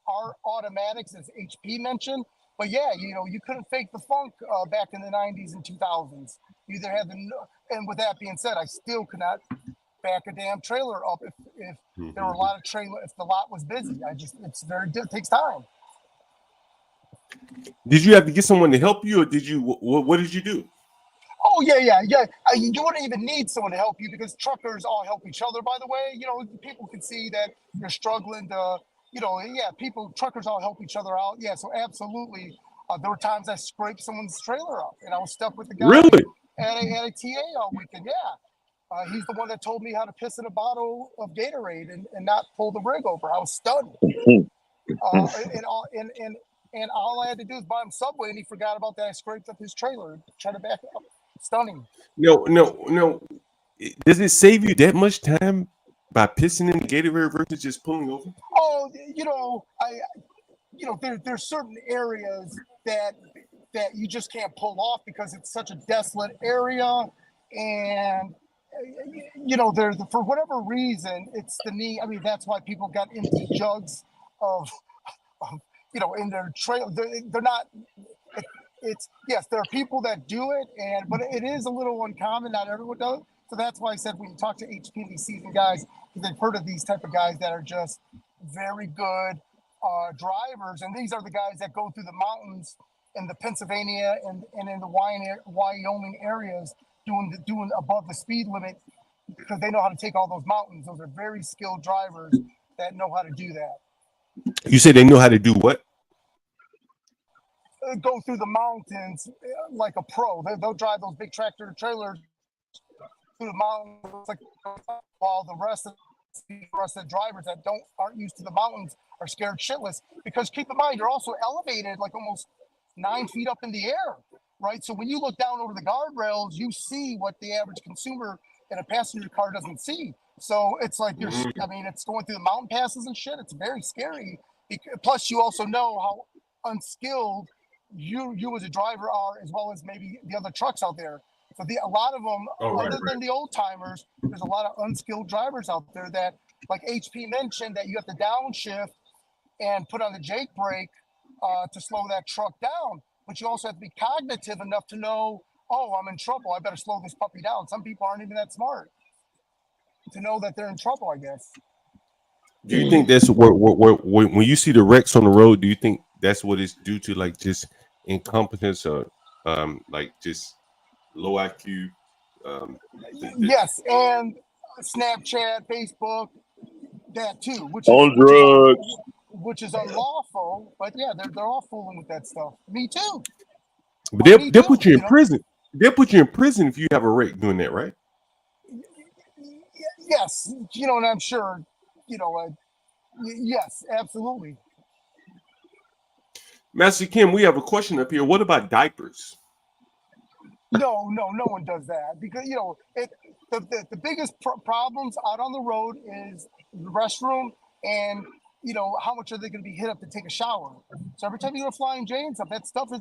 are automatics, as HP mentioned. But yeah, you know, you couldn't fake the funk back in the 90s and 2000s. You either had and with that being said, I still could not back a damn trailer up if there were a lot of if the lot was busy. It takes time. Did you have to get someone to help you, or did you? What did you do? Oh yeah. You wouldn't even need someone to help you because truckers all help each other. By the way, you know, people can see that you're struggling to. You know, yeah, truckers all help each other out. Yeah, so absolutely. There were times I scraped someone's trailer up, and I was stuck with the guy at a TA all weekend. Yeah, he's the one that told me how to piss in a bottle of Gatorade and not pull the rig over. I was stunned. And all I had to do was buy him Subway, and he forgot about that. I scraped up his trailer, trying to back it up. Stunning. No. Does it save you that much time by pissing in the Gatorade versus just pulling over? Oh, there's certain areas that you just can't pull off because it's such a desolate area, and you know, for whatever reason, it's the need. I mean, that's why people got empty jugs of you know, in their trailer. They're not. It's yes, there are people that do it, but it is a little uncommon. Not everyone does. So that's why I said when you talk to HP seasoned guys, because they've heard of these type of guys that are just very good drivers, and these are the guys that go through the mountains in the Pennsylvania and in the Wyoming areas doing above the speed limit because they know how to take all those mountains. Those are very skilled drivers that know how to do that. You say they know how to do what? Go through the mountains like a pro. They'll drive those big tractor trailers through the mountains, while the rest of the drivers that aren't used to the mountains are scared shitless. Because keep in mind, you're also elevated like almost 9 feet up in the air, right? So when you look down over the guardrails, you see what the average consumer in a passenger car doesn't see. So it's like it's going through the mountain passes and shit. It's very scary. Plus, you also know how unskilled you as a driver are, as well as maybe the other trucks out there. So a lot of them, than the old timers, there's a lot of unskilled drivers out there that, like HP mentioned, that you have to downshift and put on the Jake brake to slow that truck down. But you also have to be cognitive enough to know, oh, I'm in trouble. I better slow this puppy down. Some people aren't even that smart to know that they're in trouble, I guess. Do you think that's when you see the wrecks on the road, do you think that's what it's due to, like just incompetence or like just low IQ? Yes, and Snapchat, Facebook, that too, which is unlawful. But yeah, they're all fooling with that stuff. Me too. But they'll put you in prison. They'll put you in prison if you have a wreck doing that, right? Yes, you know, and I'm sure, you know, yes, absolutely. Master Kim, we have a question up here. What about diapers? No one does that because, you know, the biggest problems out on the road is the restroom and, you know, how much are they going to be hit up to take a shower? So every time you go to Flying J and stuff,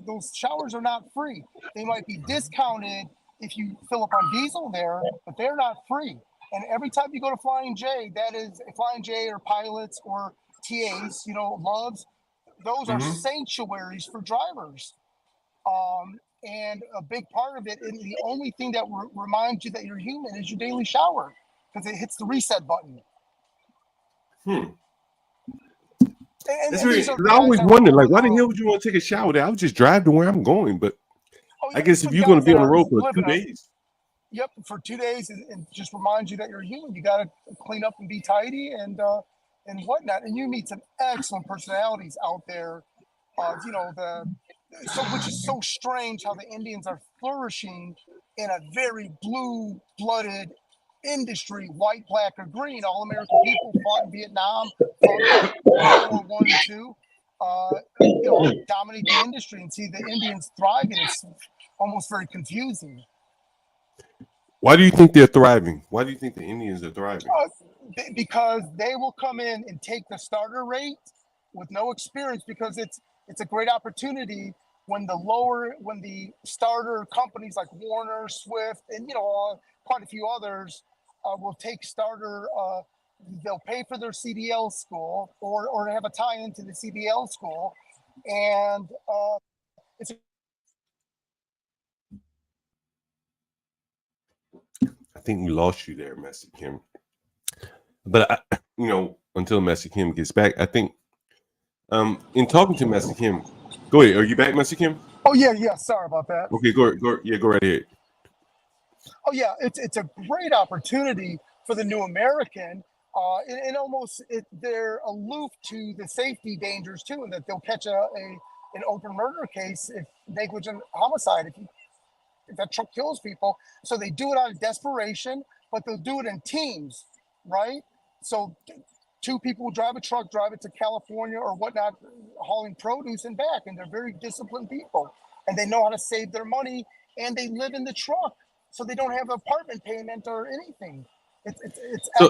those showers are not free. They might be discounted if you fill up on diesel there, but they're not free. And every time you go to Flying J, that is Flying J or pilots or TAs, you know, loves, those are sanctuaries for drivers. And a big part of it, and the only thing that reminds you that you're human is your daily shower because it hits the reset button. I always wondered, like, why the hell would you want to take a shower there? I would just drive to where I'm going. But I guess if you're going to be on the road for 2 days. Yep, for 2 days, and just reminds you that you're human. You got to clean up and be tidy and whatnot. And you meet some excellent personalities out there. Which is so strange how the Indians are flourishing in a very blue-blooded industry, white, black, or green. All American people fought in Vietnam, fought in World War One and Two. Dominate the industry and see the Indians thriving. It's almost very confusing. Why do you think they're thriving? Why do you think the Indians are thriving? Because they will come in and take the starter rate with no experience, because it's a great opportunity when the starter companies like Warner, Swift, and quite a few others will take starter. They'll pay for their CDL school or have a tie into the CDL school, and it's. I think we lost you there, Messi Kim. But until Messi Kim gets back, I think in talking to Messi Kim, go ahead. Are you back, Messi Kim? Oh yeah. Sorry about that. Okay, go right ahead. Oh yeah, it's a great opportunity for the new American. And almost they're aloof to the safety dangers too, and that they'll catch an open murder case if negligent homicide if that truck kills people. So they do it out of desperation, but they'll do it in teams, right? So 2 people will drive a truck, drive it to California or whatnot, hauling produce and back, and they're very disciplined people, and they know how to save their money, and they live in the truck, so they don't have an apartment payment or anything.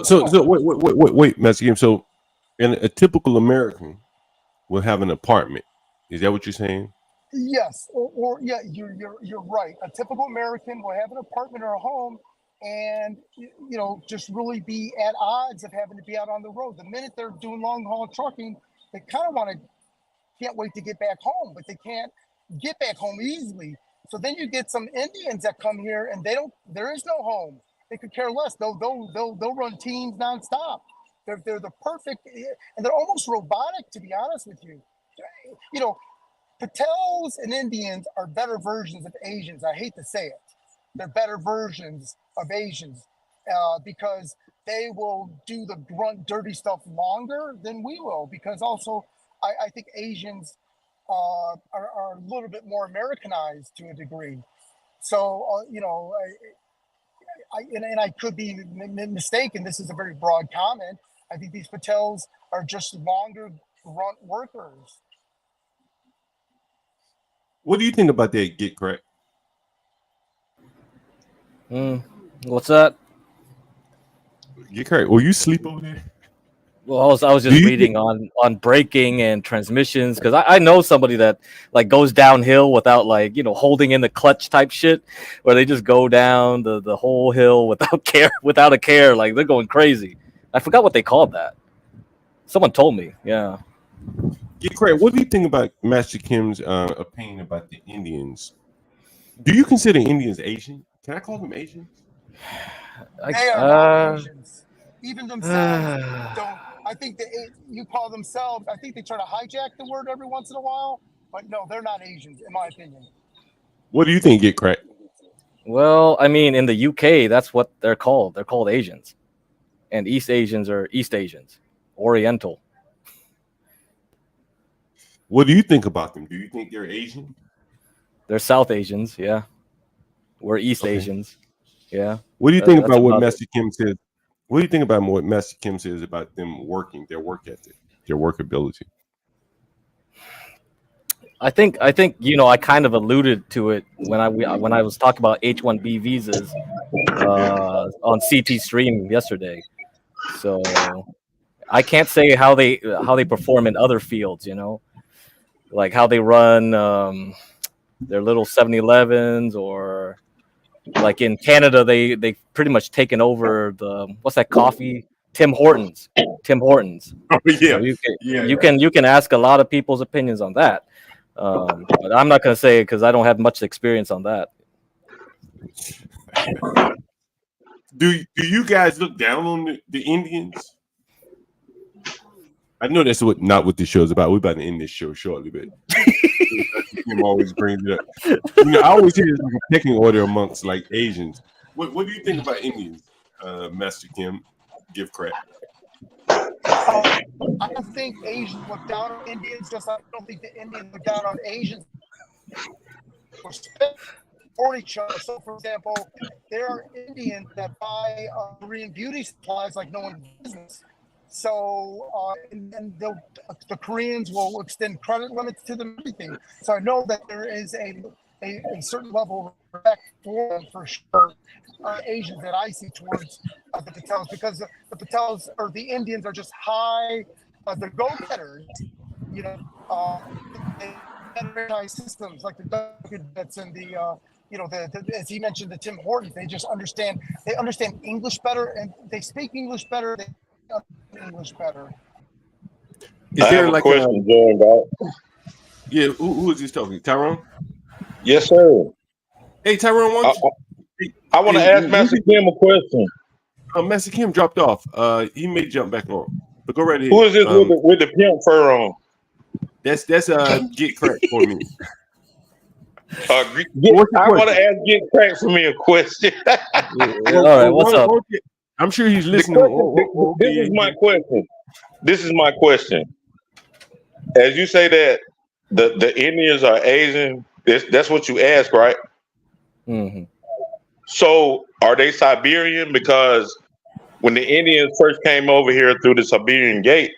So wait, Messi Kim. So, a typical American will have an apartment. Is that what you're saying? Yes, or yeah, you're right. A typical American will have an apartment or a home, and just really be at odds of having to be out on the road. The minute they're doing long haul trucking, they kind of can't wait to get back home, but they can't get back home easily. So then you get some Indians that come here, and there is no home. They could care less. They'll run teams nonstop. They're the perfect, and they're almost robotic, to be honest with you. Patels and Indians are better versions of Asians. I hate to say it. They're better versions of Asians because they will do the grunt, dirty stuff longer than we will. Because also, I think Asians are a little bit more Americanized to a degree. So, I could be mistaken. This is a very broad comment. I think these Patels are just longer grunt workers. What do you think about that? Get correct. What's that? Get correct. Will you sleep over there? Well, I was just reading on braking and transmissions, because I know somebody that like goes downhill without holding in the clutch type shit, where they just go down the whole hill without a care, like they're going crazy. I forgot what they called that. Someone told me. Yeah. Get correct. What do you think about Master Kim's opinion about the Indians? Do you consider Indians Asian? Can I call them Asian? They are not Asians. Even themselves don't. I think you call themselves. I think they try to hijack the word every once in a while, but no, they're not Asians, in my opinion. What do you think, Get Crack? Well, I mean, in the UK, that's what they're called. They're called Asians, and East Asians are East Asians, Oriental. What do you think about them? Do you think they're Asian? They're South Asians, yeah. We're East Asians, yeah. What do you think about what Master Kim said? What do you think about what Master Kim says about them working, their work ethic, their workability? I think I kind of alluded to it when I was talking about H-1B visas on CT Stream yesterday. So I can't say how they perform in other fields, like how they run their little 7-Elevens, or like in Canada, they pretty much taken over what's that coffee? Tim Hortons. Oh, yeah. So you can ask a lot of people's opinions on that, but I'm not going to say it because I don't have much experience on that. Do you guys look down on the Indians? I know that's not what this show is about. We're about to end this show shortly, but Kim always brings it up. I always hear it's like a pecking order amongst like Asians. What do you think about Indians, Master Kim? Give credit. I don't think Asians look down on Indians, just like I don't think the Indians look down on Asians. Respect for each other. So, for example, there are Indians that buy Korean beauty supplies like no one's business. So, and the Koreans will extend credit limits to them, everything. So I know that there is a certain level of respect for them, for sure. Asians that I see towards the Patels, because the Patels or the Indians are just high, they're go-getters, you know, they standardize systems like the Dunkin' Donuts and the you know, as he mentioned, the Tim Hortons. They just understand English better, and they speak English better. They understand English better. Is there like question, John, Galt? Yeah, who is this talking? Tyrone? Yes, sir. Hey, Tyrone, I want to ask Master Kim a question. Master Kim dropped off. He may jump back on, but go right ahead. Who is this with the pimp fur on? That's Get Cracked for me. I want to ask Get Cracked for me a question. All right, what's up? I'm sure he's listening. This is my question. This is my question. As you say that the Indians are Asian, that's what you ask, right? Mm-hmm. So are they Siberian? Because when the Indians first came over here through the Siberian Gate,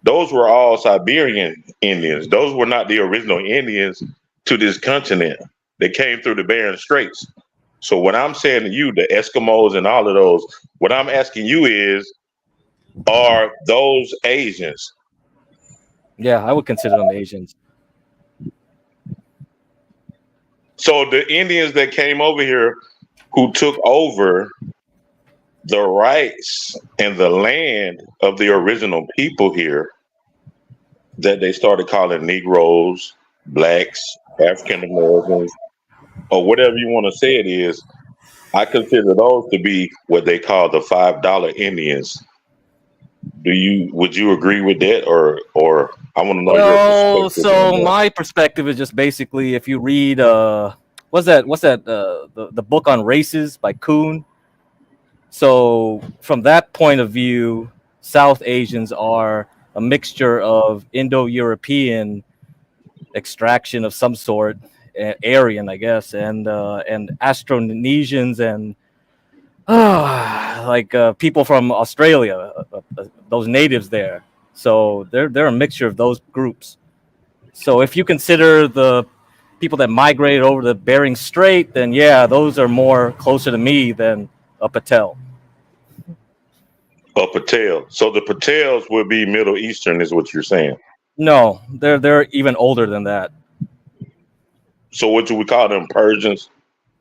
those were all Siberian Indians. Those were not the original Indians to this continent. They came through the Bering Straits. So what I'm saying to you, the Eskimos and all of those, what I'm asking you is, are those Asians? Yeah, I would consider them Asians. So the Indians that came over here who took over the rights and the land of the original people here, that they started calling Negroes, blacks, African Americans, or whatever you want to say it is, I consider those to be what they call the $5 Indians. Would you agree with that, or I want to know your perspective? So my perspective is just basically, if you read what's that the book on races by Kuhn. So from that point of view, South Asians are a mixture of Indo-European extraction of some sort, Aryan, I guess, and Austronesians and people from Australia, those natives there. So they're a mixture of those groups. So if you consider the people that migrated over the Bering Strait, then yeah, those are more closer to me than a Patel. A Patel. So the Patels would be Middle Eastern, is what you're saying? No, they're even older than that. So what do we call them, Persians?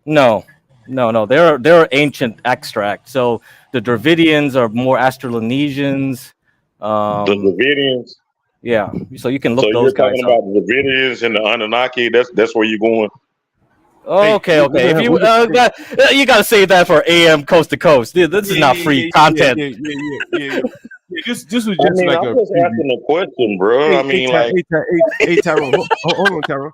No. They're ancient extract. So the Dravidians are more Austronesians. The Dravidians. Yeah. So you can look those guys up. So you're talking about the Dravidians and the Anunnaki. That's where you're going. Okay. If you you gotta save that for AM Coast to Coast. This is not free content. Yeah. This was just I'm just asking a question, bro. Hey, Tyrone, hold on, Tyrone.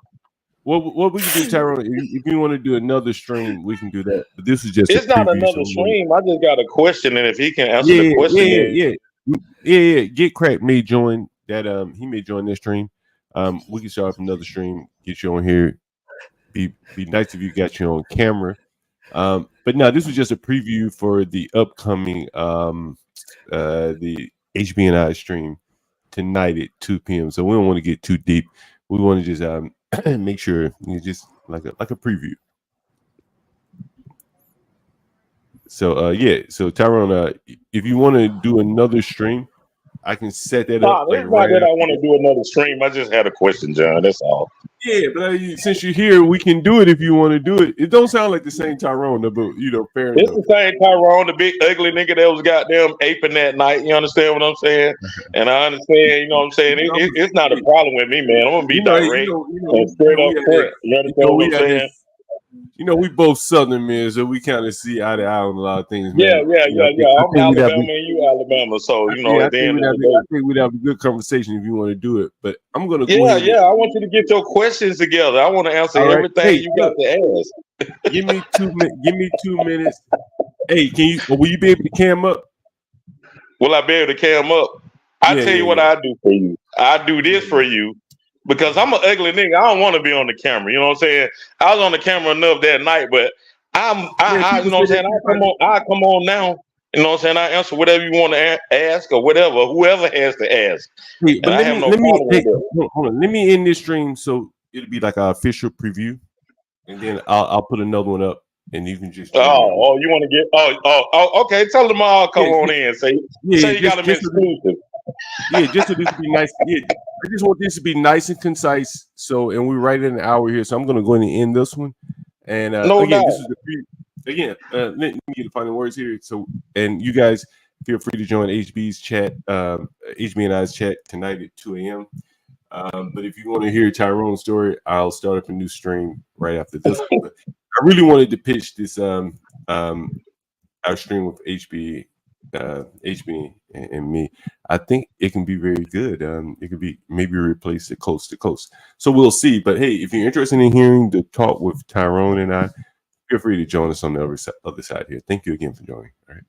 What we can do, Tyrone? If you want to do another stream, we can do that. But this is just—it's not another stream. I just got a question, and if he can answer the question, yeah. Get Cracked may join that. He may join this stream. We can start up another stream. Get you on here. Be nice if you got you on camera. But no, this was just a preview for the upcoming the HBNI stream tonight at 2 p.m. So we don't want to get too deep. We want to just make sure it's just like a preview. So so Tyrone, if you want to do another stream, I can set that up. It's not that I want to do another stream. I just had a question, John. That's all. Yeah, but since you're here, we can do it if you want to do it. It don't sound like the same Tyrone, but fair enough. It's the same Tyrone, the big ugly nigga that was goddamn aping that night. You understand what I'm saying? And I understand, you know what I'm saying? It's not a problem with me, man. I'm gonna be direct and straight up front. You understand what I'm saying? you know, we both Southern men, so we kind of see eye to eye on a lot of things, Yeah, man. yeah, You know, yeah, yeah. I'm we'd have, Alabama and you Alabama, so you know I at the end of the day. think we'd have a good conversation if you want to do it. But I'm gonna go Yeah, ahead. yeah. I want you to get your questions together. I want to answer All right. everything Hey, you look, got to ask. give me 2 minutes. Hey, will you be able to cam up? Will I be able to cam up? I Yeah, tell you yeah, what yeah. I do for you. I do this for you because I'm an ugly nigga. I don't want to be on the camera. You know what I'm saying? I was on the camera enough that night, but I you know what I'm saying? I come on now. You know what I'm saying? I answer whatever you want to ask or whatever, whoever has to ask. Hey, but And I have no problem with that. hold on. Let me end this stream so it'll be like our official preview, and then I'll put another one up, and you can just join in. Oh, you want to get? Oh, okay. Tell them all come on in. Say you got them exclusive. Just so this will be nice. Yeah, I just want this to be nice and concise. So, and we're right at an hour here, so I'm gonna go ahead and end this one. And No again, doubt. this is the again. Let me get the final words here. So, and you guys feel free to join HB's chat, HB and I's chat tonight at 2 a.m. But if you want to hear Tyrone's story, I'll start up a new stream right after this one. But I really wanted to pitch this our stream with HB and me. I think it can be very good. It could be maybe replace it coast to coast. So we'll see. But hey, if you're interested in hearing the talk with Tyrone and I, feel free to join us on the other side here. Thank you again for joining. All right.